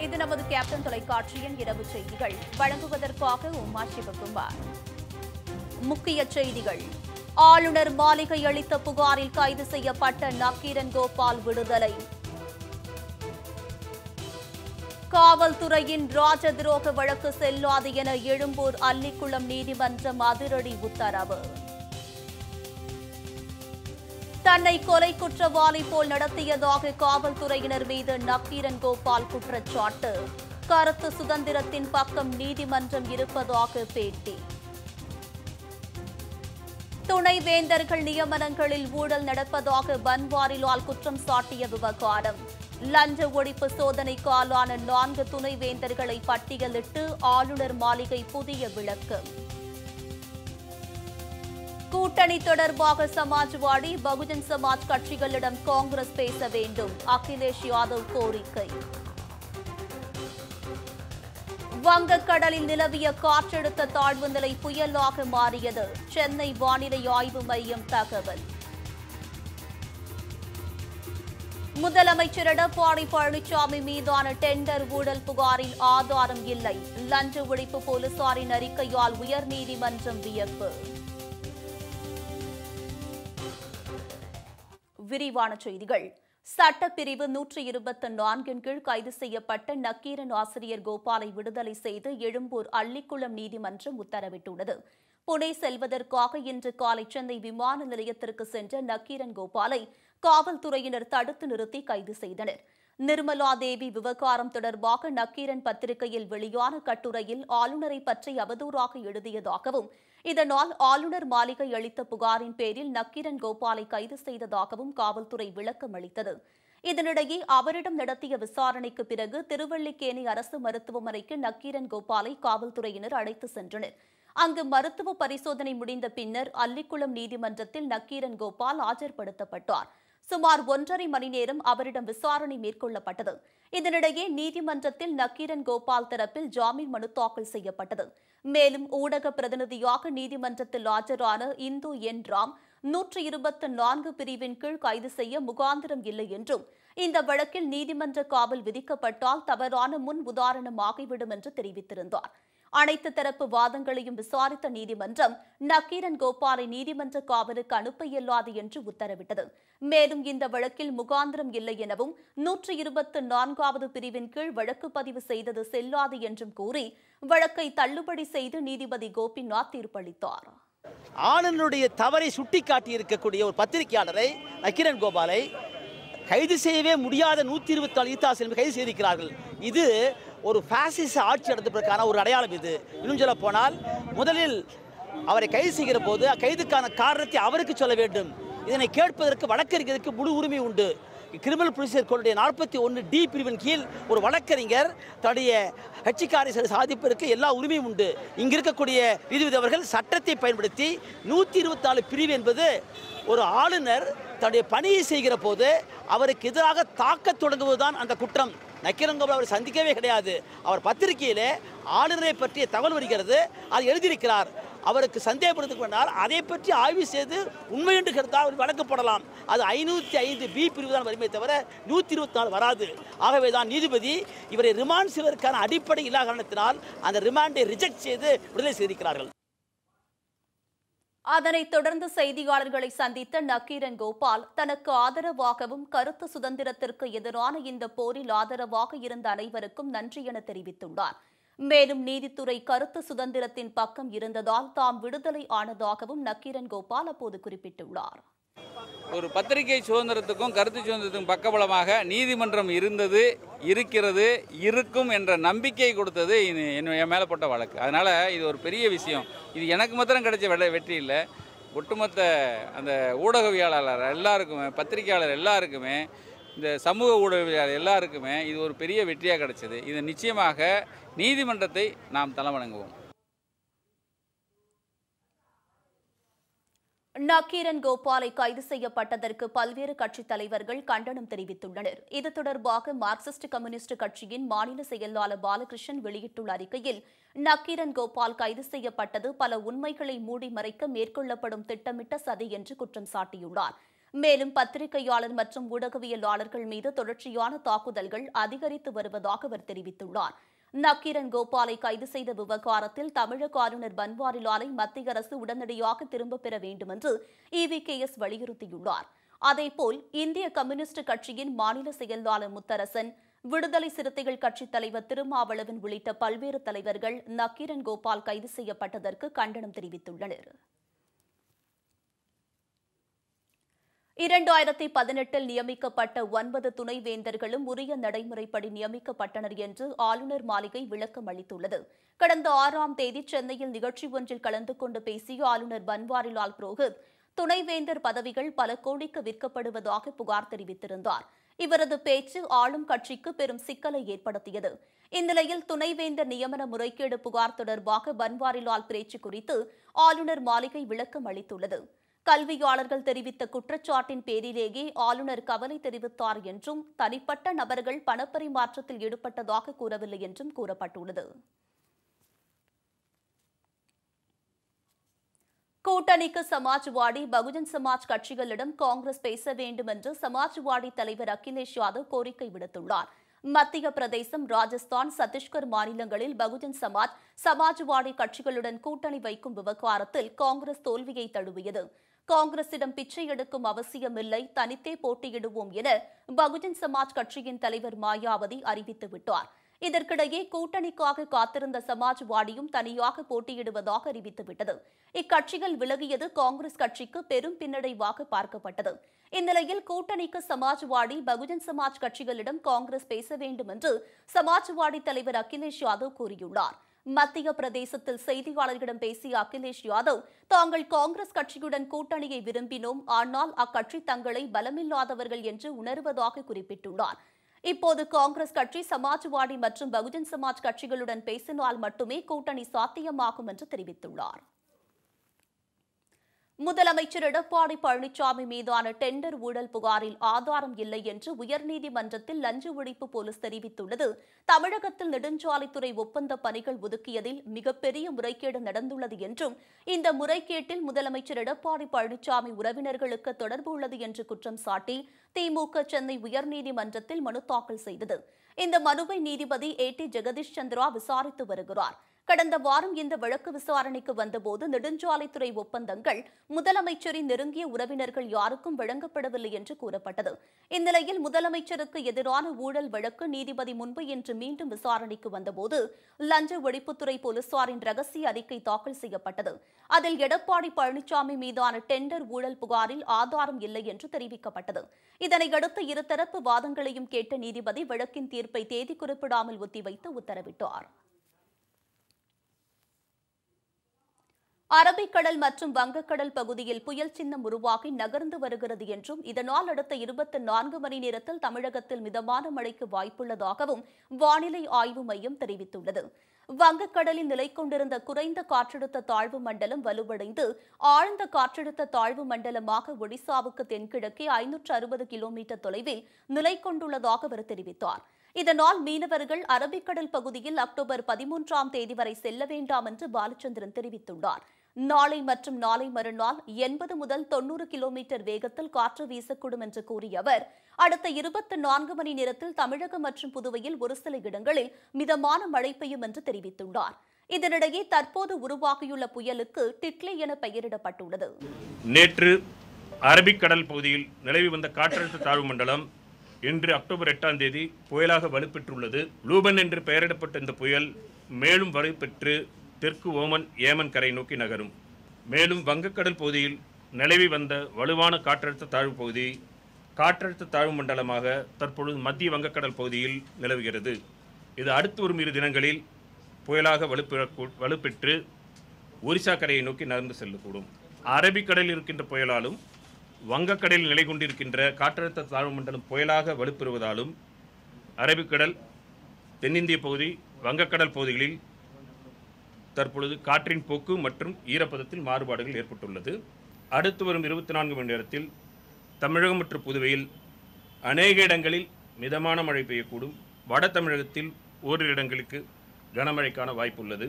இது நமது கேப்டன் தொலைக்காட்சியின் இரவு செய்திகள். வழங்குவதற்காக உமா சிவகுமார். முக்கிய செய்திகள். ஆளுநர் மாளிகை அளித்த புகாரில் கைது செய்யப்பட்ட நக்கீரன் கோபால் விடுதலை. காவல்துறையின் ராஜதுரோக வழக்கு செல்லாது என எழும்பூர் அல்லிக்குளம் நீதிமன்றம் அதிரடி உத்தரவு. தன்னை கொலை குற்றவாளி போல் நடத்தியதாக காவல்துறையினர் மீது நக்கீரன் கோபால் குற்றச்சாட்டு. கருத்து சுதந்திரத்தின் பக்கம் நீதிமன்றம் இருப்பதாக பேட்டி. துணைவேந்தர்கள் நியமனங்களில் ஊழல் நடப்பதாக பன்வாரிலால் குற்றம் சாட்டிய விவகாரம். லஞ்ச ஒழிப்பு சோதனைக்கு ஆளான 4 துணைவேந்தர்களை பட்டியலிட்டு ஆளுநர் மாளிகை புதிய விளக்கம். கூட்டணி தொடர்பாக சமாஜ்வாடி, பகுஜன் சமாஜ் கட்சிகளிடம் காங்கிரஸ் பேச வேண்டும். அகிலேஷ் யாதவ் கோரிக்கை. வங்கக்கடலில் நிலவிய காற்றழுத்த தாழ்வு நிலை புயலாக மாறியது. சென்னை வானிலை ஆய்வு மையம் தகவல். முதலமைச்சர் எடப்பாடி பழனிசாமி மீதான டெண்டர் ஊழல் புகாரில் ஆதாரம் இல்லை. லஞ்ச ஒழிப்பு போலீசாரின் அறிக்கையால் உயர்நீதிமன்றம் வியப்பு. விரிவான செய்திகள். சட்டப்பிரிவு 124 கீழ் கைது செய்யப்பட்ட நக்கீரன் ஆசிரியர் கோபாலை விடுதலை செய்து எழும்பூர் அல்லிக்குளம் நீதிமன்றம் உத்தரவிட்டுள்ளது. புனே செல்வதற்காக இன்று காலை சென்னை விமான நிலையத்திற்கு சென்ற நக்கீரன் கோபாலை காவல்துறையினர் தடுத்து நிறுத்தி கைது செய்தனர். நிர்மலா தேவி விவகாரம் தொடர்பாக நக்கீரன் பத்திரிகையில் வெளியான கட்டுரையில் ஆளுநரை பற்றி அவதூறாக எழுதியதாகவும், இதனால் ஆளுநர் மாளிகை அளித்த புகாரின் பேரில் நக்கீரன் கோபாலை கைது செய்ததாகவும் காவல்துறை விளக்கம் அளித்தது. இதனிடையே அவரிடம் நடத்திய விசாரணைக்கு பிறகு திருவல்லிக்கேணி அரசு மருத்துவமனைக்கு நக்கீரன் கோபாலை காவல்துறையினர் அழைத்து சென்றனர். அங்கு மருத்துவ பரிசோதனை முடிந்த பின்னர் அல்லிக்குளம் நீதிமன்றத்தில் நக்கீரன் கோபால் ஆஜர்படுத்தப்பட்டார். சுமார் 1.5 மணி நேரம் அவரிடம் விசாரணை மேற்கொள்ளப்பட்டது. இதனிடையே நீதிமன்றத்தில் நக்கீரன் கோபால் தரப்பில் ஜாமீன் மனு தாக்கல் செய்யப்பட்டது. மேலும் ஊடக பிரதிநிதியாக நீதிமன்றத்தில் ஆஜரான இந்து என் ராம் 124 பிரிவின் கீழ் கைது செய்ய முகாந்திரம் இல்லை என்றும், இந்த வழக்கில் நீதிமன்ற காவல் விதிக்கப்பட்டால் தவறான முன் உதாரணமாகிவிடும் என்று தெரிவித்திருந்தார். அனைத்து தரப்பு வாதங்களையும் விசாரித்த நீதிமன்றம் நக்கீரன் கோபாலை நீதிமன்ற காவலுக்கு அனுப்ப இயலாது என்று உத்தரவிட்டது. மேலும் இந்த வழக்கில் முகாந்திரம் இல்லை எனவும் 124வது பிரிவின் கீழ் வழக்கு பதிவு செய்தது செல்லாது என்றும் கூறி வழக்கை தள்ளுபடி செய்து நீதிபதி கோபிநாத் தீர்ப்பளித்தார். ஆளுநருடைய தவறை சுட்டிக்காட்டி இருக்கக்கூடிய ஒரு பத்திரிகையாளரை நக்கீரன் கோபாலை கைது செய்யவே முடியாத 124 ஈத்தாசில் கைது செய்திருக்கிறார்கள். இது ஒரு பாசிச ஆட்சி நடத்துவதற்கான ஒரு அடையாளம். இது இன்னும் சொல்ல போனால் முதலில் அவரை கைது செய்கிற போது கைதுக்கான காரணத்தை அவருக்கு சொல்ல வேண்டும். இதனை கேட்பதற்கு வழக்கறிஞருக்கு முழு உரிமை உண்டு. கிரிமினல் புரொசீஜர் கோடுடைய 41D பிரிவின் கீழ் ஒரு வழக்கறிஞர் தன்னுடைய கட்சிக்காரை சாதிப்பதற்கு எல்லா உரிமையும் உண்டு. இங்கு இருக்கக்கூடிய நீதிபதி அவர்கள் சட்டத்தை பயன்படுத்தி 124 பிரிவு என்பது ஒரு ஆளுநர் தன்னுடைய பணியை செய்கிற போது அவருக்கு எதிராக தாக்க தொடங்குவதுதான் அந்த குற்றம். நக்கீரன் கோபால் அவர் சந்திக்கவே கிடையாது. அவர் பத்திரிகையிலே ஆளுநரை பற்றிய தகவல் வருகிறது, அதை எழுதியிருக்கிறார். அவருக்கு சந்தேகப்படுத்திக் கொண்டால் அதை பற்றி ஆய்வு செய்து உண்மை என்று கருத்தால் அவர் வழக்கு போடலாம். அது 505B பிரிவு தான் வருமே தவிர 124 வராது. ஆகவே தான் நீதிபதி இவரை ரிமாண்ட் செய்வதற்கான அடிப்படை இல்லாத காரணத்தினால் அந்த ரிமாண்டை ரிஜெக்ட் செய்து விடுதலை செய்திருக்கிறார்கள். அதனைத் தொடர்ந்து செய்தியாளர்களை சந்தித்த நக்கீரன் கோபால் தனக்கு ஆதரவாகவும் கருத்து சுதந்திரத்திற்கு எதிரான இந்த போரில் ஆதரவாக இருந்த அனைவருக்கும் நன்றி என தெரிவித்துள்ளார். மேலும் நீதித்துறை கருத்து சுதந்திரத்தின் பக்கம் இருந்ததால் தாம் விடுதலை ஆனதாகவும் நக்கீரன் கோபால் அப்போது குறிப்பிட்டுள்ளார். ஒரு பத்திரிகை சுதந்திரத்துக்கும் கருத்து சுதந்திரத்துக்கும் பக்கபலமாக நீதிமன்றம் இருந்தது, இருக்கிறது, இருக்கும் என்ற நம்பிக்கை கொடுத்தது என் மேலே போட்ட வழக்கு. அதனால் இது ஒரு பெரிய விஷயம். இது எனக்கு மாத்திரம் கிடைச்ச வெற்றி இல்லை, ஒட்டுமொத்த அந்த ஊடகவியலாளர் எல்லாருக்குமே, பத்திரிகையாளர் எல்லாருக்குமே, இந்த சமூக ஊடகவியலாளர் எல்லாருக்குமே இது ஒரு பெரிய வெற்றியாக கிடைச்சது. இது நிச்சயமாக நீதிமன்றத்தை நாம் தலைவணங்குவோம். நக்கீரன் கோபாலை கைது செய்யப்பட்டதற்கு பல்வேறு கட்சித் தலைவர்கள் கண்டனம் தெரிவித்துள்ளனர். இது தொடர்பாக மார்க்சிஸ்ட் கம்யூனிஸ்ட் கட்சியின் மாநில செயலாளர் பாலகிருஷ்ணன் வெளியிட்டுள்ள அறிக்கையில், நக்கீரன் கோபால் கைது செய்யப்பட்டது பல உண்மைகளை மூடி மறைக்க மேற்கொள்ளப்படும் திட்டமிட்ட சதி என்று குற்றம் சாட்டியுள்ளார். மேலும் பத்திரிகையாளர் மற்றும் ஊடகவியலாளர்கள் மீது தொடர்ச்சியான தாக்குதல்கள் அதிகரித்து வருவதாக அவர் தெரிவித்துள்ளார். நக்கீரன் கோபாலை கைது செய்த விவகாரத்தில் தமிழக ஆளுநர் பன்வாரிலாலை மத்திய அரசு உடனடியாக திரும்பப் பெற வேண்டும் என்று EVKS வலியுறுத்தியுள்ளார். அதேபோல் இந்திய கம்யூனிஸ்ட் கட்சியின் மாநில செயலாளர் முத்தரசன், விடுதலை சிறுத்தைகள் கட்சித் தலைவர் திருமாவளவன் உள்ளிட்ட பல்வேறு தலைவர்கள் நக்கீரன் கோபால் கைது செய்யப்பட்டதற்கு கண்டனம் தெரிவித்துள்ளனர். 2018 நியமிக்கப்பட்ட 9 துணைவேந்தர்களும் உரிய நடைமுறைப்படி நியமிக்கப்பட்டனர் என்று ஆளுநர் மாளிகை விளக்கம் அளித்துள்ளது. கடந்த 6ஆம் தேதி சென்னையில் நிகழ்ச்சி ஒன்றில் கலந்து கொண்டு பேசிய ஆளுநர் பன்வாரிலால் புரோஹித், துணைவேந்தர் பதவிகள் பல கோடிக்கு விற்கப்படுவதாக புகார் தெரிவித்திருந்தார். இவரது பேச்சு ஆளும் கட்சிக்கு பெரும் சிக்கலை ஏற்படுத்தியது. இந்நிலையில் துணைவேந்தர் நியமன முறைகேடு புகார் தொடர்பாக பன்வாரிலால் பேச்சு குறித்து ஆளுநர் மாளிகை விளக்கம் அளித்துள்ளது. கல்வியாளர்கள் தெரிவித்த குற்றச்சாட்டின் பேரிலேயே ஆளுநர் கவலை தெரிவித்தார் என்றும், தனிப்பட்ட நபர்கள் பணப்பரிமாற்றத்தில் ஈடுபட்டதாக கூறவில்லை என்றும் கூறப்பட்டுள்ளது. கூட்டணிக்கு சமாஜ்வாடி, பகுஜன் சமாஜ் கட்சிகளிடம் காங்கிரஸ் பேச வேண்டும் என்று சமாஜ்வாடி தலைவர் அகிலேஷ் யாதவ் கோரிக்கை விடுத்துள்ளார். மத்திய பிரதேசம், ராஜஸ்தான், சத்தீஸ்கர் மாநிலங்களில் பகுஜன் சமாஜ், சமாஜ்வாடி கட்சிகளுடன் கூட்டணி வைக்கும் விவகாரத்தில் காங்கிரஸ் தோல்வியை தழுவியது. காங்கிரசிடம் பிச்சை எடுக்கும் அவசியமில்லை, தனித்தே போட்டியிடுவோம் என பகுஜன் சமாஜ் கட்சியின் தலைவர் மாயாவதி அறிவித்துவிட்டார். இதற்கிடையே கூட்டணிக்காக காத்திருந்த சமாஜ்வாடியும் தனியாக போட்டியிடுவதாக அறிவித்துவிட்டது. இக்கட்சிகள் விலகியது காங்கிரஸ் கட்சிக்கு பெரும் பின்னடைவாக பார்க்கப்பட்டது. இந்நிலையில் கூட்டணிக்கு சமாஜ்வாடி, பகுஜன் சமாஜ் கட்சிகளிடம் காங்கிரஸ் பேச வேண்டும் என்று சமாஜ்வாடி தலைவர் அகிலேஷ் யாதவ் கூறியுள்ளார். மத்திய பிரதேசத்தில் செய்தியாளர்களிடம் பேசிய அகிலேஷ் யாதவ், தாங்கள் காங்கிரஸ் கட்சியுடன் கூட்டணியை விரும்பினோம், ஆனால் அக்கட்சி தங்களை பலமில்லாதவர்கள் என்று உணர்வதாக குறிப்பிட்டுள்ளார். இப்போது காங்கிரஸ் கட்சி சமாஜ்வாடி மற்றும் பகுஜன் சமாஜ் கட்சிகளுடன் பேசினால் மட்டுமே கூட்டணி சாத்தியமாகும் என்று தெரிவித்துள்ளார். முதலமைச்சர் எடப்பாடி பழனிசாமி மீதான டெண்டர் ஊழல் புகாரில் ஆதாரம் இல்லை என்று உயர்நீதிமன்றத்தில் லஞ்ச ஒழிப்பு போலீஸ் தெரிவித்துள்ளது. தமிழகத்தில் நெடுஞ்சாலைத்துறை ஒப்பந்த பணிகள் ஒதுக்கியதில் மிகப்பெரிய முறைகேடு நடந்துள்ளது என்றும், இந்த முறைகேட்டில் முதலமைச்சர் எடப்பாடி பழனிசாமி உறவினர்களுக்கு தொடர்பு உள்ளது என்று குற்றம் சாட்டி திமுக சென்னை உயர்நீதிமன்றத்தில் மனு தாக்கல் செய்தது. இந்த மனுவை நீதிபதி AT ஜெகதீஷ் சந்திரா விசாரித்து வருகிறார். கடந்த வாரம் இந்த வழக்கு விசாரணைக்கு வந்தபோது நெடுஞ்சாலைத்துறை ஒப்பந்தங்கள் முதலமைச்சரின் நெருங்கிய உறவினர்கள் யாருக்கும் வழங்கப்படவில்லை என்று கூறப்பட்டது. இந்நிலையில் முதலமைச்சருக்கு எதிரான ஊழல் வழக்கு நீதிபதி முன்பு இன்று மீண்டும் விசாரணைக்கு வந்தபோது லஞ்ச ஒழிப்புத்துறை போலீசாரின் ரகசிய அறிக்கை தாக்கல் செய்யப்பட்டது. அதில் எடப்பாடி பழனிசாமி மீதான டெண்டர் ஊழல் புகாரில் ஆதாரம் இல்லை என்று தெரிவிக்கப்பட்டது. இதனையடுத்து இருதரப்பு வாதங்களையும் கேட்ட நீதிபதி வழக்கின் தீர்ப்பை தேதி குறிப்பிடாமல் ஒத்திவைத்து உத்தரவிட்டார். அரபிக்கடல் மற்றும் வங்கக்கடல் பகுதியில் புயல் சின்னம் உருவாகி நகர்ந்து வருகிறது என்றும், இதனால் அடுத்த 24 மணி நேரத்தில் தமிழகத்தில் மிதமான மழைக்கு வாய்ப்புள்ளதாகவும் வானிலை ஆய்வு மையம் தெரிவித்துள்ளது. வங்கக்கடலில் நிலை கொண்டிருந்த குறைந்த காற்றழுத்த தாழ்வு மண்டலம் வலுவடைந்து ஆழ்ந்த காற்றழுத்த தாழ்வு மண்டலமாக ஒடிசாவுக்கு தென்கிழக்கே 560 கிலோமீட்டர் தொலைவில் நிலை கொண்டுள்ளதாக அவர் தெரிவித்தார். இதனால் மீனவர்கள் அரபிக்கடல் பகுதியில் அக்டோபர் 13ஆம் தேதி வரை செல்ல வேண்டாம் என்று பாலச்சந்திரன் தெரிவித்துள்ளார். நாளை மற்றும் நாளை மறுநாள் 80 முதல் 90 கிலோமீட்டர் வேகத்தில் காற்று வீசக்கூடும் என்று கூறிய அவர், அடுத்த 24 மணி நேரத்தில் தமிழகம் மற்றும் புதுவையில் ஒரு சில இடங்களில் மிதமான மழை பெய்யும் என்று தெரிவித்துள்ளார். இதனிடையே தற்போது உருவாகியுள்ள புயலுக்கு டிட்லி என பெயரிடப்பட்டுள்ளது. நேற்று அரபிக்கடல் பகுதியில் நிலவி வந்த காற்றழுத்த தாழ்வு மண்டலம் இன்று அக்டோபர் 8ஆம் தேதி புயலாக வலுப்பெற்றுள்ளது. லூபன் என்று பெயரிடப்பட்ட இந்த புயல் மேலும் வலுப்பெற்று தெற்கு ஓமன், ஏமன் கரை நோக்கி நகரும். மேலும் வங்கக்கடல் பகுதியில் நிலவி வந்த வலுவான காற்றழுத்த தாழ்வு பகுதி காற்றழுத்த தாழ்வு மண்டலமாக தற்பொழுது மத்திய வங்கக்கடல் பகுதியில் நிலவுகிறது. இது அடுத்து வரும் 2 தினங்களில் புயலாக வலுப்பெற்று ஒரிசா கரையை நோக்கி நகர்ந்து செல்லக்கூடும். அரபிக்கடலில் இருக்கின்ற புயலாலும் வங்கக்கடலில் நிலை கொண்டிருக்கின்ற காற்றழுத்த தாழ்வு மண்டலம் புயலாக வலுப்பெறுவதாலும் அரபிக்கடல், தென்னிந்திய பகுதி, வங்கக்கடல் பகுதிகளில் தற்பொழுது காற்றின் போக்கு மற்றும் ஈரப்பதத்தில் மாறுபாடுகள் ஏற்பட்டுள்ளது. அடுத்து வரும் 24 மணி நேரத்தில் தமிழகம் மற்றும் புதுவையில் அநேக இடங்களில் மிதமான மழை பெய்யக்கூடும். வட தமிழகத்தில் ஓரிரு இடங்களுக்கு கனமழைக்கான வாய்ப்பு உள்ளது.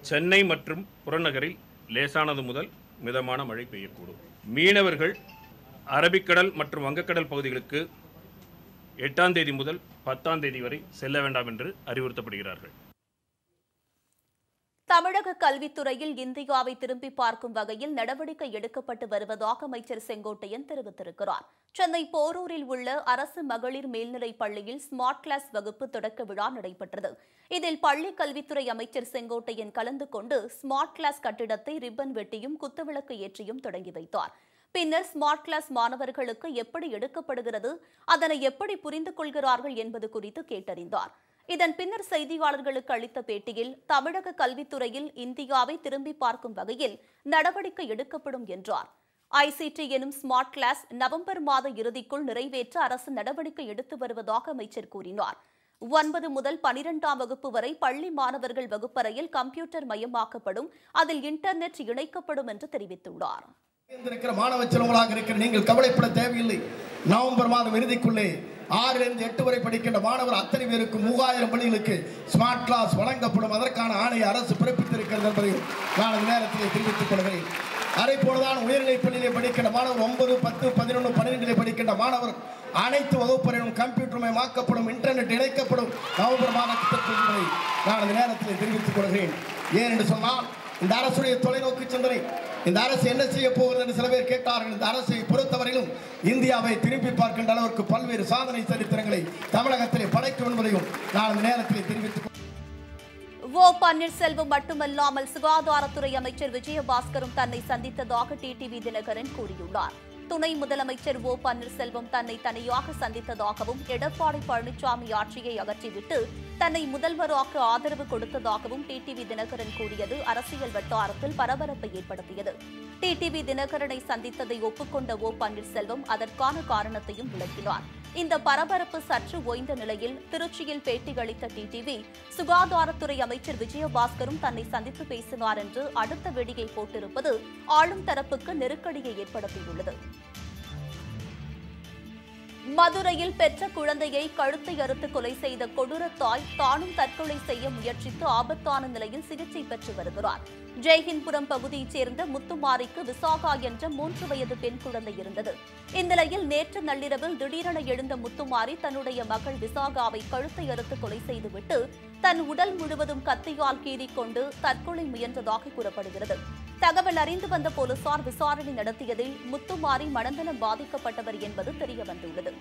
சென்னை மற்றும் புறநகரில் லேசானது முதல் மிதமான மழை பெய்யக்கூடும். மீனவர்கள் அரபிக்கடல் மற்றும் வங்கக்கடல் பகுதிகளுக்கு 8ஆம் தேதி முதல் 10ஆம் தேதி வரை செல்ல வேண்டாம் என்று அறிவுறுத்தப்படுகிறார்கள். தமிழக கல்வித்துறையில் இந்தியாவை திரும்பி பார்க்கும் வகையில் நடவடிக்கை எடுக்கப்பட்டு வருவதாக அமைச்சர் செங்கோட்டையன் தெரிவித்திருக்கிறார். சென்னை போரூரில் உள்ள அரசு மகளிர் மேல்நிலைப் பள்ளியில் ஸ்மார்ட் கிளாஸ் வகுப்பு தொடக்க விழா நடைபெற்றது. இதில் பள்ளி கல்வித்துறை அமைச்சர் செங்கோட்டையன் கலந்து கொண்டு ஸ்மார்ட் கிளாஸ் கட்டிடத்தை ரிப்பன் வெட்டியும் குத்துவிளக்கு ஏற்றியும் தொடங்கி வைத்தார். பின்னர் ஸ்மார்ட் கிளாஸ் மாணவர்களுக்கு எப்படி எடுக்கப்படுகிறது, அதனை எப்படி புரிந்து கொள்கிறார்கள் என்பது குறித்து கேட்டறிந்தார். இதன் பின்னர் செய்தியாளர்களுக்கு அளித்த பேட்டியில் தமிழக கல்வித்துறையில் இந்தியாவை திரும்பி பார்க்கும் வகையில் நடவடிக்கை எடுக்கப்படும் என்றார். ஐசிடி எனும் ஸ்மார்ட் கிளாஸ் நவம்பர் மாத இறுதிக்குள் நிறைவேற்ற அரசு நடவடிக்கை எடுத்து வருவதாக அமைச்சர் கூறினார். 9 முதல் 12ஆம் வகுப்பு வரை பள்ளி மாணவர்கள் வகுப்பறையில் கம்ப்யூட்டர் மயமாக்கப்படும், அதில் இன்டர்நெட் இணைக்கப்படும் என்று தெரிவித்துள்ளார். மாணவ செல்வங்களாக இருக்கிற நீங்கள் கவலைப்பட தேவையில்லை. நவம்பர் மாதம் இறுதிக்குள்ளே 6லிருந்து 8 வரை படிக்கின்ற மாணவர் அத்தனை பேருக்கு 3000 பள்ளிகளுக்கு ஸ்மார்ட் கிளாஸ் வழங்கப்படும். அதற்கான ஆணையை அரசு பிறப்பித்திருக்கிறது என்பதையும் நான் இந்த நேரத்தில் தெரிவித்துக் கொள்கிறேன். அதே போலதான் உயர்நிலைப் பள்ளியிலே படிக்கின்ற மாணவர் 9, 10, 11, 12 படிக்கின்ற மாணவர் அனைத்து வகுப்பறையும் கம்ப்யூட்டர் மயமாக்கப்படும், இன்டர்நெட் இணைக்கப்படும் நவம்பர் மாதத்திற்குள் என்பதை நான் இந்த நேரத்தில் தெரிவித்துக் கொள்கிறேன். ஏன் என்று சொன்னால் இந்த அரசுடைய தொலைநோக்கு சிந்தனை, இந்த அரசு என்ன செய்ய போகிறது என்று சில பேர் கேட்டார்கள். இந்த அரசை பொறுத்தவரையிலும் இந்தியாவை திரும்பி பார்க்கின்ற அளவிற்கு பல்வேறு சாதனை சரித்திரங்களை தமிழகத்திலே படைக்கும் என்பதையும் நான் இந்த நேரத்தில் தெரிவித்துக் ஓ பன்னீர்செல்வம் மட்டுமல்லாமல் சுகாதாரத்துறை அமைச்சர் விஜயபாஸ்கரும் தன்னை சந்தித்ததாக டிடிவி தினகரன் கூறியுள்ளார். துணை முதலமைச்சர் ஓ பன்னீர்செல்வம் தன்னை தனியாக சந்தித்ததாகவும் எடப்பாடி பழனிசாமி ஆட்சியை அகற்றிவிட்டு தன்னை முதல்வராக்க ஆதரவு கொடுத்ததாகவும் டிடிவி தினகரன் கூறியது அரசியல் வட்டாரத்தில் பரபரப்பை ஏற்படுத்தியது. டிடிவி தினகரனை சந்தித்ததை ஒப்புக்கொண்ட ஓ பன்னீர்செல்வம் அதற்கான காரணத்தையும் விளக்கினார். இந்த பரபரப்பு சற்று ஓய்ந்த நிலையில் திருச்சியில் பேட்டியளித்த டிடிவி, சுகாதாரத்துறை அமைச்சர் விஜயபாஸ்கரும் தன்னை சந்தித்து பேசினார் என்று அடுத்த வெடியை போட்டிருப்பது ஆளும் தரப்புக்கு நெருக்கடியை ஏற்படுத்தியுள்ளது. மதுரையில் பெற்ற குழந்தையை கழுத்தை அறுத்து கொலை செய்த கொடூர தாய் தானும் தற்கொலை செய்ய முயற்சித்து ஆபத்தான நிலையில் சிகிச்சை பெற்று வருகிறார். ஜெய்ஹின்புரம் பகுதியைச் சேர்ந்த முத்துமாரிக்கு விசாகா என்ற 3 வயது பெண் குழந்தை இருந்தது. இந்நிலையில் நேற்று நள்ளிரவில் திடீரென எழுந்த முத்துமாரி தன்னுடைய மகள் விசாகாவை கழுத்தை அறுத்து கொலை செய்துவிட்டு தன் உடல் முழுவதும் கத்தியால் கீறிக்கொண்டு தற்கொலை முயன்றதாக கூறப்படுகிறது. தகவல் அறிந்து வந்த போலீசார் விசாரணை நடத்தியதில் முத்துமாரி மனநலம் பாதிக்கப்பட்டவர் என்பது தெரியவந்துள்ளது.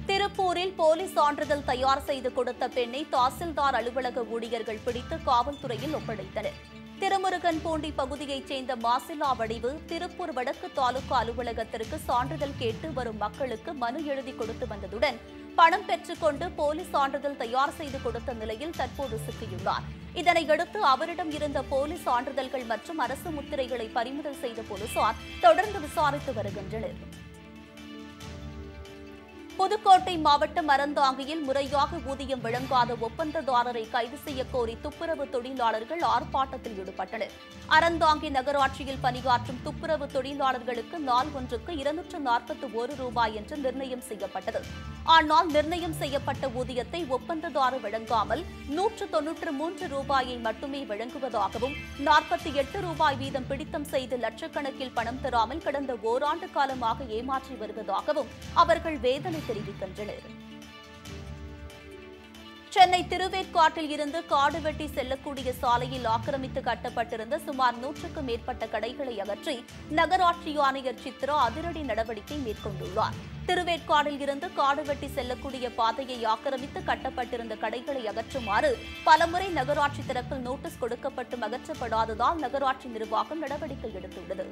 திருப்பூரில் போலி சான்றிதழ் தயார் செய்து கொடுத்த பெண்ணை தாசில்தார் அலுவலக ஊழியர்கள் பிடித்து காவல்துறையில் ஒப்படைத்தனர். திருமுருகன்பூண்டி பகுதியைச் சேர்ந்த மாசிலா வடிவு திருப்பூர் வடக்கு தாலுகா அலுவலகத்திற்கு சான்றிதழ் கேட்டு வரும் மக்களுக்கு மனு எழுதி கொடுத்து வந்ததுடன் பணம் பெற்றுக்கொண்டு போலி சான்றிதழ் தயார் செய்து கொடுத்த நிலையில் தற்போது சிக்கியுள்ளார். இதனையடுத்து அவரிடம் இருந்த போலி சான்றிதழ்கள் மற்றும் அரசு முத்திரைகளை பறிமுதல் செய்த போலீசார் தொடர்ந்து விசாரித்து வருகின்றனர். புதுக்கோட்டை மாவட்டம் அறந்தாங்கியில் முறையாக ஊதியம் வழங்காத ஒப்பந்ததாரரை கைது செய்யக் கோரி துப்புரவு தொழிலாளர்கள் ஆர்ப்பாட்டத்தில் ஈடுபட்டனர். அறந்தாங்கி நகராட்சியில் பணியாற்றும் துப்புரவு தொழிலாளர்களுக்கு நாள் ஒன்றுக்கு 241 ரூபாய் என்று நிர்ணயம் செய்யப்பட்டது. ஆனால் நிர்ணயம் செய்யப்பட்ட ஊதியத்தை ஒப்பந்ததாரர் வழங்காமல் 193 ரூபாயை மட்டுமே வழங்குவதாகவும் 48 ரூபாய் வீதம் பிடித்தம் செய்து லட்சக்கணக்கில் பணம் தராமல் கடந்த ஓராண்டு காலமாக ஏமாற்றி வருவதாகவும் அவர்கள் வேதனை தெரிவிக்கின்றனர். சென்னை திருவேற்காட்டில் இருந்து காடு வெட்டி செல்லக்கூடிய சாலையில் ஆக்கிரமித்து கட்டப்பட்டிருந்த சுமார் 100க்கும் மேற்பட்ட கடைகளை அகற்றி நகராட்சி ஆணையர் சித்ரா அதிரடி நடவடிக்கை மேற்கொண்டுள்ளார். திருவேற்காடில் இருந்து காடு வெட்டி செல்லக்கூடிய பாதையை ஆக்கிரமித்து கட்டப்பட்டிருந்த கடைகளை அகற்றுமாறு பலமுறை நகராட்சி தரப்பில் நோட்டீஸ் கொடுக்கப்பட்டும் அகற்றப்படாததால் நகராட்சி நிர்வாகம் நடவடிக்கை எடுத்துள்ளது.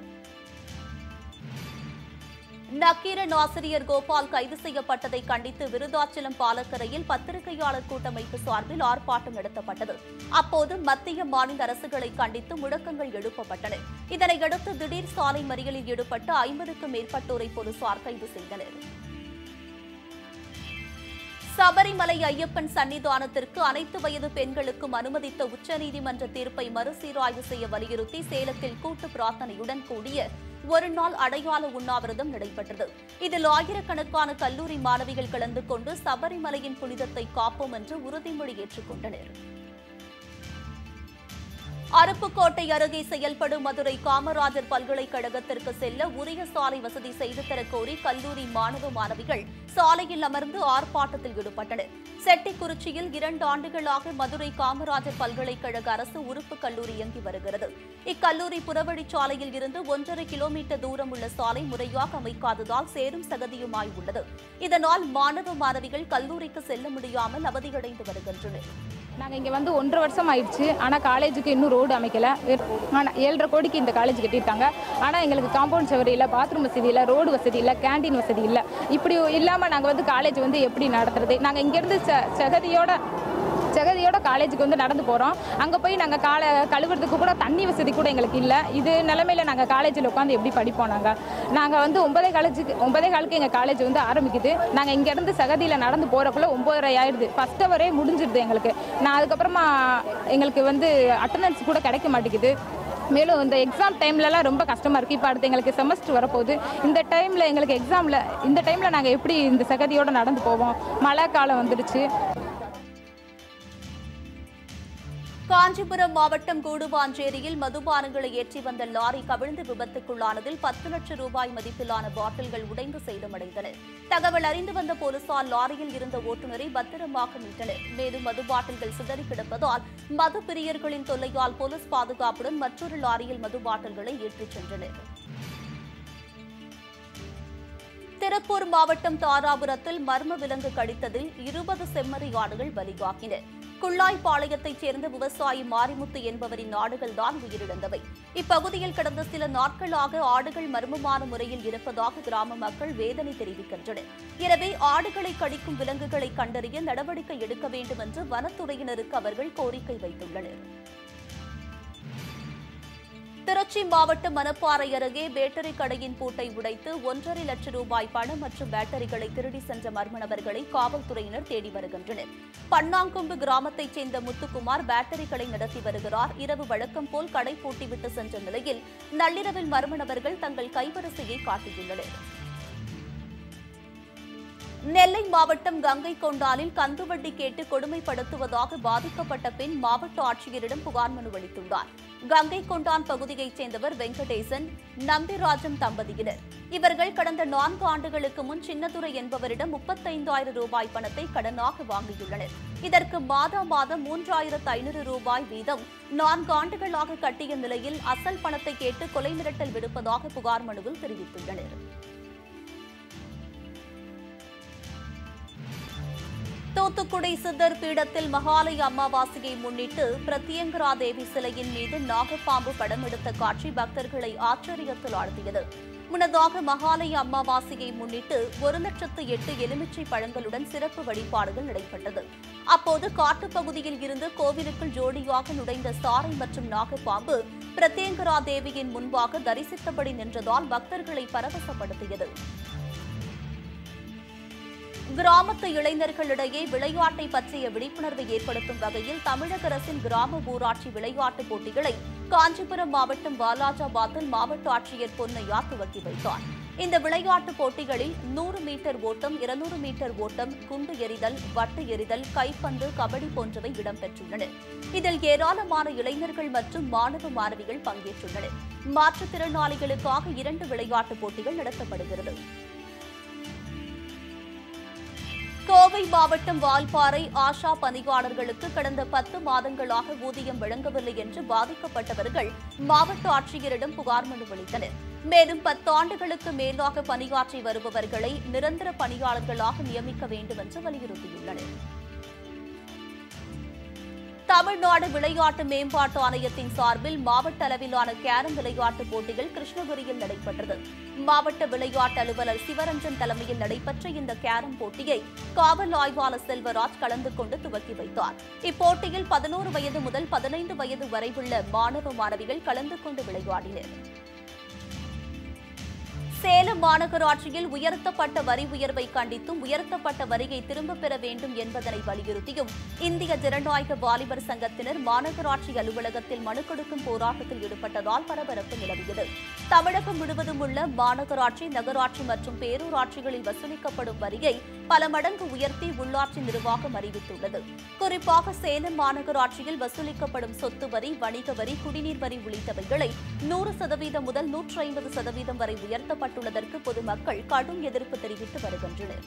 நக்கீரன் ஆசிரியர் கோபால் கைது செய்யப்பட்டதை கண்டித்து விருதாச்சலம் பாலக்கரையில் பத்திரிகையாளர் கூட்டமைப்பு சார்பில் ஆர்ப்பாட்டம் நடத்தப்பட்டது. அப்போது மத்திய மாநில அரசுகளை கண்டித்து முழக்கங்கள் எழுப்பப்பட்டன. இதனையடுத்து திடீர் சாலை மறியலில் ஈடுபட்ட 50க்கும் மேற்பட்டோரை போலீசார் கைது செய்தனர். சபரிமலை ஐயப்பன் சன்னிதானத்திற்கு அனைத்து வயது பெண்களுக்கும் அனுமதித்த உச்சநீதிமன்ற தீர்ப்பை மறுசீராய்வு செய்ய வலியுறுத்தி சேலத்தில் கூட்டு பிரார்த்தனையுடன் கூடிய ஒருநாள் அடையாள உண்ணாவிரதம் நடைபெற்றது. இதில் ஆயிரக்கணக்கான கல்லூரி மாணவிகள் கலந்து கொண்டு சபரிமலையின் புனிதத்தை காப்போம் என்று உறுதிமொழி ஏற்றுக்கொண்டனர். அருப்புக்கோட்டை அருகே செயல்படும் மதுரை காமராஜர் பல்கலைக்கழகத்திற்கு செல்ல உரிய சாலை வசதி செய்து தரக்கோரி கல்லூரி மாணவ மாணவிகள் சாலையில் அமர்ந்து ஆர்ப்பாட்டத்தில் ஈடுபட்டனர். செட்டிக்குறிச்சியில் 2 ஆண்டுகளாக மதுரை காமராஜர் பல்கலைக்கழக அரசு உறுப்பு கல்லூரி இயங்கி வருகிறது. இக்கல்லூரி புறவழிச்சாலையில் இருந்து 1.5 கிலோமீட்டர் தூரம் உள்ள சாலை முறையாக அமைக்காததால் சேரும் சகதியுமாய் உள்ளது. இதனால் மாணவ மாணவிகள் கல்லூரிக்கு செல்ல முடியாமல் அவதியடைந்து வருகின்றனர். நாங்கள் இங்கே வந்து 1.5 வருஷம் ஆயிடுச்சு. ஆனால் காலேஜுக்கு இன்னும் ரோடு அமைக்கலை. ஆனால் 7.5 கோடிக்கு இந்த காலேஜ் கட்டிட்டாங்க. ஆனால் எங்களுக்கு காம்பவுண்ட் சவர் இல்லை, பாத்ரூம் வசதி இல்லை, ரோடு வசதி இல்லை, கேண்டீன் வசதி இல்லை. இப்படி இல்லாமல் நாங்கள் வந்து காலேஜ் வந்து எப்படி நடத்துறது? நாங்கள் இங்கேருந்து சகதியோட காலேஜுக்கு வந்து நடந்து போகிறோம். அங்கே போய் நாங்கள் கழுவுறதுக்கு கூட தண்ணி வசதி கூட எங்களுக்கு இல்லை. இது நிலைமையில் நாங்கள் காலேஜில் உட்காந்து எப்படி படிப்போம்? நாங்கள் வந்து 9:15 எங்கள் காலேஜ் வந்து ஆரம்பிக்குது. நாங்கள் இங்கேருந்து சகதியில் நடந்து போகிறக்குள்ள 9:30 ஆயிடுது. ஃபஸ்ட் ஹவரே முடிஞ்சிடுது எங்களுக்கு. அதுக்கப்புறமா எங்களுக்கு வந்து அட்டண்டன்ஸ் கூட கிடைக்க மாட்டேங்குது. மேலும் இந்த எக்ஸாம் டைம்லலாம் ரொம்ப கஷ்டமாக இருக்குது. இப்போ அடுத்து எங்களுக்கு செமஸ்டர் வரப்போகுது. இந்த டைமில் எங்களுக்கு இந்த டைமில் நாங்கள் எப்படி இந்த சகதியோடு நடந்து போவோம்? மழை காலம் வந்துடுச்சு. காஞ்சிபுரம் மாவட்டம் கூடுவாஞ்சேரியில் மதுபானங்களை ஏற்றி வந்த லாரி கவிழ்ந்து விபத்துக்குள்ளானதில் 10 லட்சம் ரூபாய் மதிப்பிலான பாட்டில்கள் உடைந்து சேதமடைந்தன. தகவல் அறிந்து வந்த போலீசார் லாரியில் இருந்த ஓட்டுநரை பத்திரமாக மீட்டனர். மேலும் மது பாட்டில்கள் சிதறி கிடப்பதால் மது பிரியர்களின் தொல்லையால் போலீஸ் பாதுகாப்புடன் மற்றொரு லாரியில் மது பாட்டில்களை ஏற்றிச் சென்றனர். திருப்பூர் மாவட்டம் தாராபுரத்தில் மர்ம விலங்கு கடித்ததில் 20 செம்மறி ஆடுகள் பலியாகின. குள்ளாய்பாளையத்தைச் சேர்ந்த விவசாயி மாரிமுத்து என்பவரின் ஆடுகள்தான் உயிரிழந்தவை. இப்பகுதியில் கடந்த சில நாட்களாக ஆடுகள் மர்மமான முறையில் இருப்பதாக கிராம மக்கள் வேதனை தெரிவிக்கின்றனர். எனவே ஆடுகளை கடிக்கும் விலங்குகளை கண்டறிய நடவடிக்கை எடுக்க வேண்டும் என்று வனத்துறையினருக்கு அவர்கள் கோரிக்கை வைத்துள்ளனர். திருச்சி மாவட்டம் மணப்பாறை அருகே பேட்டரி கடையின் பூட்டை உடைத்து 1.5 லட்சம் ரூபாய் பணம் மற்றும் பேட்டரிகளை திருடி சென்ற மர்ம நபர்களை காவல்துறையினர் தேடி வருகின்றனர். பன்னாங்கொம்பு கிராமத்தைச் சேர்ந்த முத்துக்குமார் பேட்டரி கடை நடத்தி வருகிறார். இரவு வழக்கம் போல் கடை பூட்டிவிட்டு சென்ற நிலையில் நள்ளிரவில் மர்ம நபர்கள் தங்கள் கைவரிசையை காட்டியுள்ளனர். நெல்லை மாவட்டம் கங்கை கொண்டானில் கந்துவட்டி கேட்டு கொடுமைப்படுத்துவதாக பாதிக்கப்பட்ட பெண் மாவட்ட ஆட்சியரிடம் புகார் மனு அளித்துள்ளார். கங்கை கொண்டான் பகுதியைச் சேர்ந்தவர் வெங்கடேசன், நம்பிராஜன் தம்பதியினர். இவர்கள் கடந்த 4 ஆண்டுகளுக்கு முன் சின்னதுரை என்பவரிடம் 35,000 ரூபாய் பணத்தை கடனாக வாங்கியுள்ளனர். இதற்கு மாதம் 3,500 ரூபாய் வீதம் 4 ஆண்டுகளாக கட்டிய நிலையில் அசல் பணத்தை கேட்டு கொலை மிரட்டல் விடுப்பதாக புகார் மனுவில் தெரிவித்துள்ளனர். தூத்துக்குடி சித்தர் பீடத்தில் மகாலய அமாவாசையை முன்னிட்டு பிரத்யங்கரா தேவி சிலையின் மீது நாகப்பாம்பு படம் எடுத்த காட்சி பக்தர்களை ஆச்சரியத்தில் ஆழ்த்தியது. முன்னதாக மகாலய அமாவாசையை முன்னிட்டு 1,08,000 எலுமிச்சை பழங்களுடன் சிறப்பு வழிபாடுகள் நடைபெற்றது. அப்போது காட்டுப்பகுதியில் இருந்து கோவிலுக்குள் ஜோடியாக நுழைந்த சாரை மற்றும் நாகப்பாம்பு பிரத்யங்கரா தேவியின் முன்பாக தரிசித்தபடி நின்றதால் பக்தர்களை பரவசப்படுத்தியது. கிராமத்து இளைஞர்களிடையே விளையாட்டை பற்றிய விழிப்புணர்வை ஏற்படுத்தும் வகையில் தமிழக அரசின் கிராம ஊராட்சி விளையாட்டுப் போட்டிகளை காஞ்சிபுரம் மாவட்டம் வாலாஜாபாத்தில் மாவட்ட ஆட்சியர் பொன்னையா துவக்கி வைத்தார். இந்த விளையாட்டுப் போட்டிகளில் 100 மீட்டர் ஓட்டம், 200 மீட்டர் ஓட்டம், குண்டு எறிதல், வட்டு எறிதல், கைப்பந்து, கபடி போன்றவை இடம்பெற்றுள்ளன. இதில் ஏராளமான இளைஞர்கள் மற்றும் மாணவ மாணவிகள் பங்கேற்றுள்ளனர். மாற்றுத்திறனாளிகளுக்காக 2 விளையாட்டுப் போட்டிகள் நடத்தப்படுகிறது. கோவை மாவட்டம் வால்பாறை ஆஷா பணியாளர்களுக்கு கடந்த 10 மாதங்களாக ஊதியம் வழங்கவில்லை என்று பாதிக்கப்பட்டவர்கள் மாவட்ட ஆட்சியரிடம் புகார் மனு அளித்தனர். மேலும் 10 ஆண்டுகளுக்கு மேலாக பணியாற்றி வருபவர்களை நிரந்தர பணியாளர்களாக நியமிக்க வேண்டும் என்று வலியுறுத்தியுள்ளனர். தமிழ்நாடு விளையாட்டு மேம்பாட்டு ஆணையத்தின் சார்பில் மாவட்ட அளவிலான கேரம் விளையாட்டுப் போட்டிகள் கிருஷ்ணகிரியில் நடைபெற்றது. மாவட்ட விளையாட்டு அலுவலர் சிவரஞ்சன் தலைமையில் நடைபெற்ற இந்த கேரம் போட்டியை காவல் ஆய்வாளர் செல்வராஜ் கலந்து கொண்டு துவக்கி வைத்தார். இப்போட்டியில் 11 வயது முதல் 15 வயது வரை உள்ள மாணவ மாணவிகள் கலந்து கொண்டு விளையாடினர். சேலம் மாநகராட்சியில் உயர்த்தப்பட்ட வரி உயர்வை கண்டித்தும் உயர்த்தப்பட்ட வரியை திரும்பப் பெற வேண்டும் என்பதனை வலியுறுத்தியும் இந்திய ஜனநாயக வாலிபர் சங்கத்தினர் மாநகராட்சி அலுவலகத்தில் மனு கொடுக்கும் போராட்டத்தில் ஈடுபட்டதால் பரபரப்பு நிலவியது. தமிழகம் முழுவதும் உள்ள மாநகராட்சி, நகராட்சி மற்றும் பேரூராட்சிகளில் வசூலிக்கப்படும் வரியை பல மடங்கு உயர்த்தி உள்ளாட்சி நிர்வாகம் அறிவித்துள்ளது. குறிப்பாக சேலம் மாநகராட்சியில் வசூலிக்கப்படும் சொத்து வரி, வணிக வரி, குடிநீர் வரி உள்ளிட்டவைகளை 100% முதல் 150% வரை உயர்த்தப்பட்டுள்ளதற்கு பொதுமக்கள் கடும் எதிர்ப்பு தெரிவித்து வருகின்றனர்.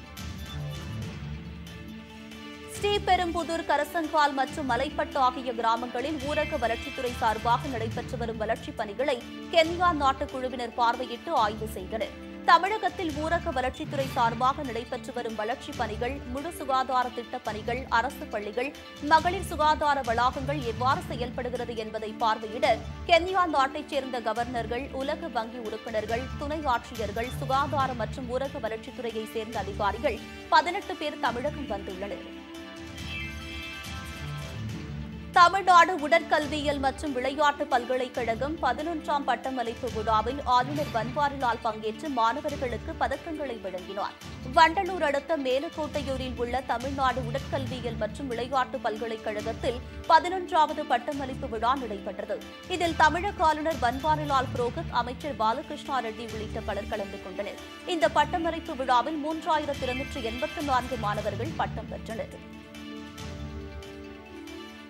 ஸ்ரீபெரும்புதூர், கரசங்கால் மற்றும் மலைப்பட்டு ஆகிய கிராமங்களில் ஊரக வளர்ச்சித்துறை சார்பாக நடைபெற்று வரும் வளர்ச்சிப் பணிகளை கென்யா நாட்டுக் குழுவினர் பார்வையிட்டு ஆய்வு செய்தனர். தமிழகத்தில் ஊரக வளர்ச்சித்துறை சார்பாக நடைபெற்று வரும் வளர்ச்சிப் பணிகள், முழு சுகாதார திட்டப் பணிகள், அரசு பள்ளிகள், மகளிர் சுகாதார வளாகங்கள் எவ்வாறு செயல்படுகிறது என்பதை பார்வையிட கென்யா நாட்டைச் சேர்ந்த கவர்னர்கள், உலக வங்கி உறுப்பினர்கள், துணை ஆட்சியர்கள், சுகாதார மற்றும் ஊரக வளர்ச்சித்துறையைச் சேர்ந்த அதிகாரிகள் 18 பேர் தமிழகம் வந்துள்ளனர். தமிழ்நாடு உடற்கல்வியியல் மற்றும் விளையாட்டு பல்கலைக்கழகம் 11ஆம் பட்டமளிப்பு விழாவில் ஆளுநர் பன்வாரிலால் பங்கேற்று மாணவர்களுக்கு பதக்கங்களை வழங்கினார். வண்டலூர் அடுத்த மேலக்கோட்டையூரில் உள்ள தமிழ்நாடு உடற்கல்வியியல் மற்றும் விளையாட்டு பல்கலைக்கழகத்தில் 11வது பட்டமளிப்பு விழா நடைபெற்றது. இதில் தமிழக ஆளுநர் பன்வாரிலால் புரோஹித், அமைச்சர் பாலகிருஷ்ணா ரெட்டி உள்ளிட்ட பலர் கலந்து கொண்டனர். இந்த பட்டமளிப்பு விழாவில் 3284 மாணவர்கள் பட்டம் பெற்றனர்.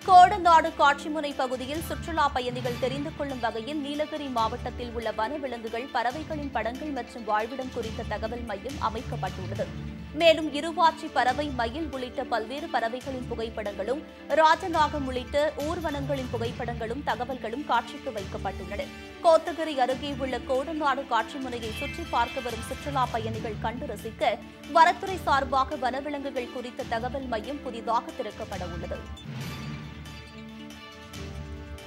கோடநாடு காட்சிமுனை பகுதியில் சுற்றுலா பயணிகள் தெரிந்து கொள்ளும் வகையில் நீலகிரி மாவட்டத்தில் உள்ள வனவிலங்குகள், பறவைகளின் படங்கள் மற்றும் வாழ்விடம் குறித்த தகவல் மையம் அமைக்கப்பட்டுள்ளது. மேலும் இருவாச்சி பறவை, மயில் உள்ளிட்ட பல்வேறு பறவைகளின் புகைப்படங்களும், ராஜநாகம் உள்ளிட்ட ஊர்வனங்களின் புகைப்படங்களும் தகவல்களும் காட்சிக்கு வைக்கப்பட்டுள்ளன. கோத்தகிரி அருகே உள்ள கோடநாடு காட்சிமுனையை சுற்றி பார்க்க வரும் சுற்றுலா பயணிகள் கண்டு ரசிக்க வனத்துறை சார்பாக வனவிலங்குகள் குறித்த தகவல் மையம் புதிதாக திறக்கப்பட உள்ளது.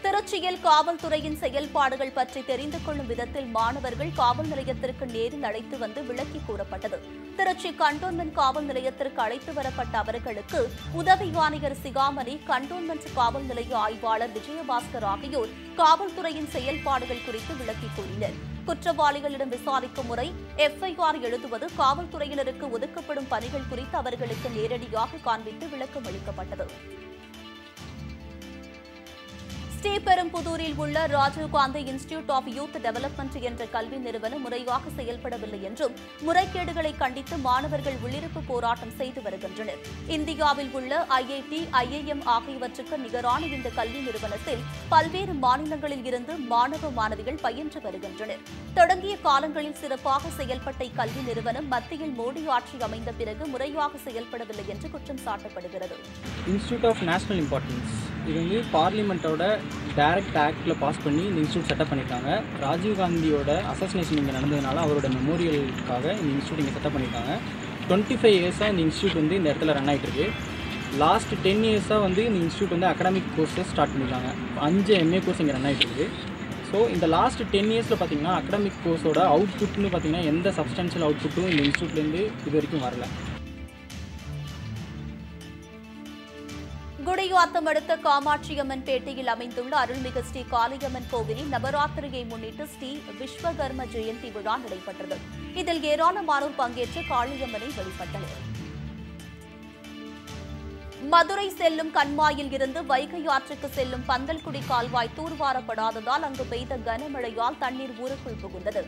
திருச்சியில் காவல்துறையின் செயல்பாடுகள் பற்றி தெரிந்து கொள்ளும் விதத்தில் மாணவர்கள் காவல் நிலையத்திற்கு நேரில் அழைத்து வந்து விளக்கி கூறப்பட்டது. திருச்சி கண்டோன்மென்ட் காவல் நிலையத்திற்கு அழைத்து வரப்பட்ட அவர்களுக்கு உதவி ஆணையர் சிகாமணி, கண்டோன்மென்ட் காவல் நிலைய ஆய்வாளர் விஜயபாஸ்கர் ஆகியோர் காவல்துறையின் செயல்பாடுகள் குறித்து விளக்கி கூறினர். குற்றவாளிகளிடம் விசாரிக்கும் முறை, எஃப்ஐஆர் எழுதுவது, காவல்துறையினருக்கு ஒதுக்கப்படும் பணிகள் குறித்து அவர்களுக்கு நேரடியாக காண்பித்து விளக்கம் அளிக்கப்பட்டது. ஸ்ரீபெரும்புதூரில் உள்ள Rajiv Gandhi institute of youth development என்ற கல்வி நிறுவனம் முறையாக செயல்படவில்லை என்றும் முறைகேடுகளை கண்டித்து மாணவர்கள் உள்ளிருப்பு போராட்டம் செய்து வருகின்றனர். இந்தியாவில் உள்ள ஐஐடி, ஐஐஎம் ஆகியவற்றுக்கு நிகரான இந்த கல்வி நிறுவனத்தில் பல்வேறு மாநிலங்களில் இருந்து மாணவ மாணவிகள் பயின்று வருகின்றனர். தொடங்கிய காலங்களில் சிறப்பாக செயல்பட்ட இக்கல்வி நிறுவனம் மத்தியில் மோடி ஆட்சி அமைந்த பிறகு முறையாக செயல்படவில்லை என்று குற்றம் சாட்டப்படுகிறது. இன்ஸ்டிடியூட் ஆஃப் நேஷனல் இம்பார்ட்டன்ஸ் இது வந்து பார்லிமெண்ட்டோட டைரக்ட் ஆக்டில் பாஸ் பண்ணி இந்த இன்ஸ்டியூட் செட்டப் பண்ணியிருக்காங்க. ராஜீவ்காந்தியோட அசாசினேஷன் இங்கே நடந்ததுனால அவரோட மெமோரியலுக்காக இந்த இன்ஸ்டியூட் இங்கே செட்டப் பண்ணியிருக்காங்க. 25 இயர்ஸாக இந்த இன்ஸ்டியூட் வந்து இந்த இடத்துல ரன் ஆகிட்டு இருக்கு. லாஸ்ட் 10 இயர்ஸாக வந்து இந்த இன்ஸ்டியூட் வந்து அகாடமிக் கோர்ஸஸ் ஸ்டார்ட் பண்ணியிருக்காங்க. 5 MA கோர்ஸ் இங்கே ரன் ஆகிட்டு இருக்கு. ஸோ இந்த லாஸ்ட் 10 இயர்ஸில் பார்த்தீங்கன்னா அகாடமிக் கோர்ஸோட அவுட்புட்னு பார்த்தீங்கன்னா எந்த சப்ஸ்டான்ஷியல் அவுட்புட்டும் இந்த இன்ஸ்டியூட்லேருந்து இது வரைக்கும் வரல. குடியாத்தம் அடுத்த காமாட்சியம்மன் பேட்டையில் அமைந்துள்ள அருள்மிகு ஸ்ரீ காளியம்மன் கோவிலில் நவராத்திரியை முன்னிட்டு ஸ்ரீ விஸ்வகர்ம ஜெயந்தி விழா நடைபெற்றது. இதில் ஏராளமானோர் பங்கேற்று காளியம்மனை வழிபட்டனர். மதுரை செல்லும் கண்மாயில் இருந்து வைகை ஆற்றுக்கு செல்லும் பந்தல்குடி கால்வாய் தூர்வாரப்படாததால் அங்கு பெய்த கனமழையால் தண்ணீர் ஊருக்குள் புகுந்தது.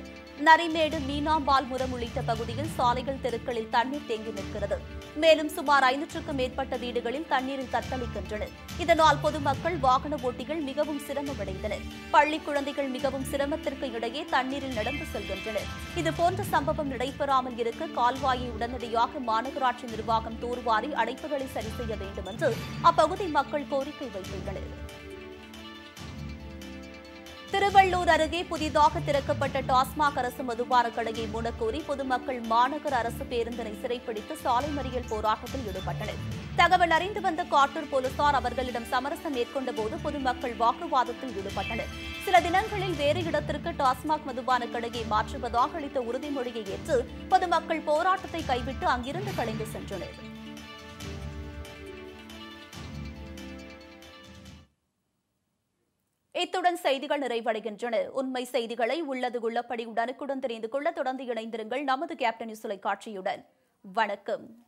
நரிமேடு, மீனாம்பால்புரம் உள்ளிட்ட பகுதியில் சாலைகள், தெருக்களில் தண்ணீர் தேங்கி நிற்கிறது. மேலும் சுமார் 500க்கும் மேற்பட்ட வீடுகளில் தண்ணீரில் தத்தளிக்கின்றன. இதனால் பொதுமக்கள், வாகன ஓட்டிகள் மிகவும் சிரமமடைந்தனர். பள்ளி குழந்தைகள் மிகவும் சிரமத்திற்கு இடையே தண்ணீரில் நடந்து செல்கின்றனர். இதுபோன்ற சம்பவம் நடைபெறாமல் இருக்க கால்வாயை உடனடியாக மாநகராட்சி நிர்வாகம் தூர்வாரி அடைப்புகளை சரி செய்ய வேண்டும் என்று அப்பகுதி மக்கள் கோரிக்கை வைத்துள்ளனர். திருவள்ளூர் அருகே புதிதாக திறக்கப்பட்ட டாஸ்மாக் அரசு மதுபான கடையை மூடக்கோரி பொதுமக்கள் மாநகர அரசு பேருந்தினை சிறைப்பிடித்து சாலை மறியல் போராட்டத்தில் ஈடுபட்டனர். தகவல் அறிந்து வந்த காட்டூர் போலீசார் அவர்களிடம் சமரசம் மேற்கொண்டபோது பொதுமக்கள் வாக்குவாதத்தில் ஈடுபட்டனர். சில தினங்களில் வேறு இடத்திற்கு டாஸ்மாக் மதுபான கடையை மாற்றுவதாக அளித்த உறுதிமொழியை ஏற்று பொதுமக்கள் போராட்டத்தை கைவிட்டு அங்கிருந்து கலைந்து சென்றனர். இத்துடன் செய்திகள் நிறைவடைகின்றன. உண்மை செய்திகளை உள்ளது உள்ளபடி உடனுக்குடன் தெரிந்து கொள்ள தொடர்ந்து இணைந்திருங்கள் நமது கேப்டன் நியூஸ் தொலைக்காட்சியுடன். வணக்கம்.